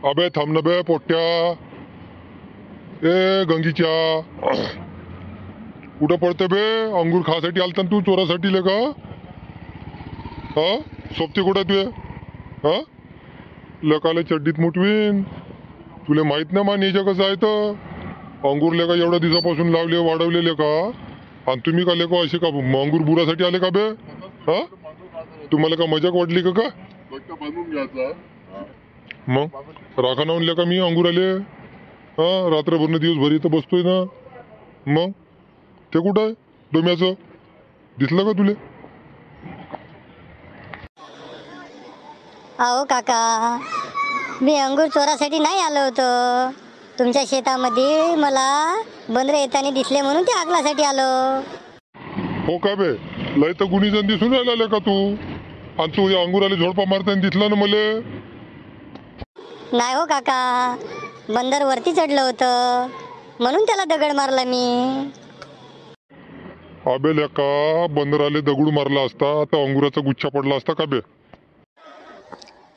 अबे थांब ना बे पोट्ट्या. ए गंगीच्या कुठं पडते बे? अंगूर खासाठी आलता तू चोरासाठी ले का? हा सोबती कुठं तुझे? हा लकाले चड्डीत मुठवीन. तुले माहित ना मा नेजा कसं आहे तर अंगूर लेका एवढ्या दिवसापासून लावले वाढवलेले का? आणि तुम्ही का लेका असे का अंगूर बुरासाठी आले का बे? हा तुम्हाला का मजाक वाटली का? बांधून घ्यायचा मग राखा नावून लेका मी अंगूर आले. हा रात्रभर दिवसभर इथं बसतोय ना. मग ते कुठं आहे डोम्याचं? दिसलं का तुले? अहो काका, मी अंगूर चोरासाठी नाही आलो होतो तुमच्या शेतामध्ये. मला बंदरे येताना दिसले म्हणून ते आगलासाठी आलो. हो का बे? लय तर गुणी जण दिसून राहिला का तू? आणि तू या अंगुराला झोडपा मारताना दिसला ना मले. नाही हो काका, बंदर वरती चढलं होतं म्हणून त्याला दगड मारला मी. अबे लेका बंदराले दगड मारला असता तर अंगुराचा गुच्छा पडला असता का बे?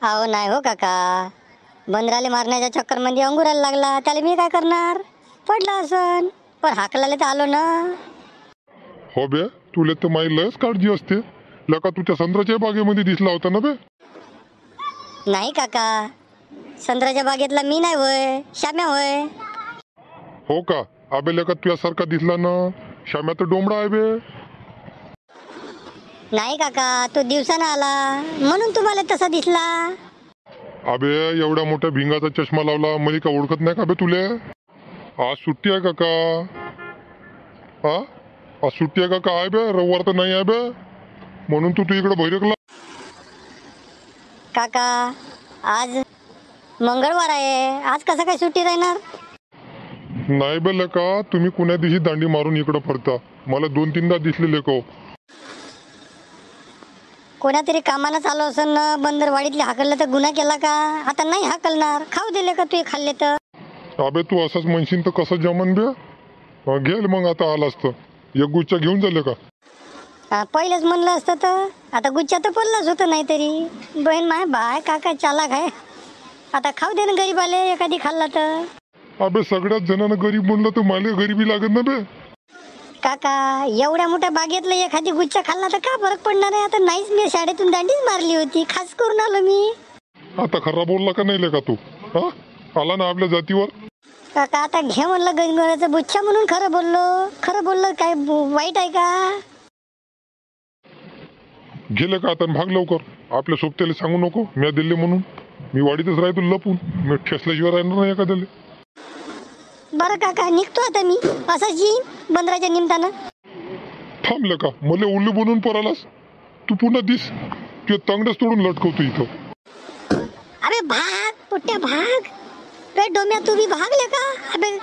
अहो नाही हो काका, बंदराले मारण्याच्या चक्कर मध्ये अंगुराला लागला. त्याला मी काय करणार? पडला असन, पण हाकलाले तर आलो ना. हो बे तुले तर माही लयच काळजी असते. लेका तू त्या संत्र्याच्या बागेमध्ये दिसला होता ना बे? नाही काका, संत्र्याच्या बागेतला मी नाही होय, श्याम्या होय. हो का? अबे लेका तुझ्यासारखा दिसला ना. श्याम्या तर डोंबडा आहे बे. नाही काका, तो दिवसानं आला म्हणून तुम्हाला तसा दिसला. अबे एवढ्या मोठ्या भिंगाचा चष्मा लावला मला का ओळखत नाही का बे तुले? आज सुट्टी आहे काका. हा आज सुट्टी आहे का आहे बे? रविवार तर नाही आहे बे, म्हणून तू इकडे भैरकला. काका आज मंगळवार आहे, आज कसं काय सुट्टी राहणार? नाही बे लेका, तुम्ही कुण्या दिवशी दांडी मारून इकडं फरता. मला 2-3दा दिसले लेको. कोणातरी कामानं चालू असेल ना. बंदरवाडीतले हाकललं तर गुन्हा केला का? आता नाही हाकलणार. खाऊ दिले का तू खाल्ले तर? अबे तू असंच म्हणशील तर कसं जमन बे? घेल मग आता आला असतं एक गुच्छा घेऊन झाले का? पहिलेच म्हणलं असतं तर आता गुच्छा तर पडलाच होतं. नाही तरी बहीण माय बाय काका चालाक आहे. आता खाऊ दे ना गरीबाले एखादी खाल्ला तर. अबे सगळ्याच जणांना गरीब म्हणलं तर मला गरीबी लागत ना बे. काका एवढ्या मोठ्या बागेतलं एखादी गुच्छा खाल्ला तर का फरक पडणार आहे? आता नाहीच, मी शाळेतून दांडीच मारली होती, खास करून आलो मी. आता खरा बोलला का नाही लेका तू? हा आला ना आपल्या जातीवर. काका आता घे म्हणलं गणगोळ्याचा गुच्छा म्हणून खरं बोललो. खरं बोललो काय वाईट आहे का? गेले का आता भाग लवकर. आपल्या सोबत्याला सांगू नको मी दिल्ली म्हणून. मी वाडीतच राहतो लपून. मी ठेसल्याशिवाय राहणार नाही एखाद्याला. बरं काका निघतो आता मी. असंच येईन बंदराच्या निमतानं. थांबलं का मला उल्लू बनवून परालास तू? पुन्हा दिस तुझ्या तंगडच तोडून लटकवतो इथं. अबे भाग पुट्या भाग. रे डोम्या तू बी भागले का? अबे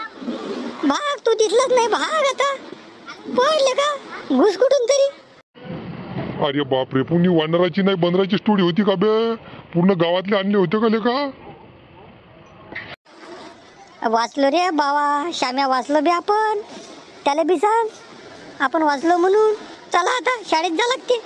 भाग, तू दिसलाच नाही. भाग आता. पडले का घुस कुठून तरी? अरे बापरे, पुण्य वानराची नाही बंदराची स्टोरी होती का बे? पूर्ण गावातले आणले होते का लेका? वाचलो रे बाबा, श्याम्या वाचलो बे आपण. त्याला बी सांग आपण वाचलो म्हणून. चला आता शाळेत जा लागते.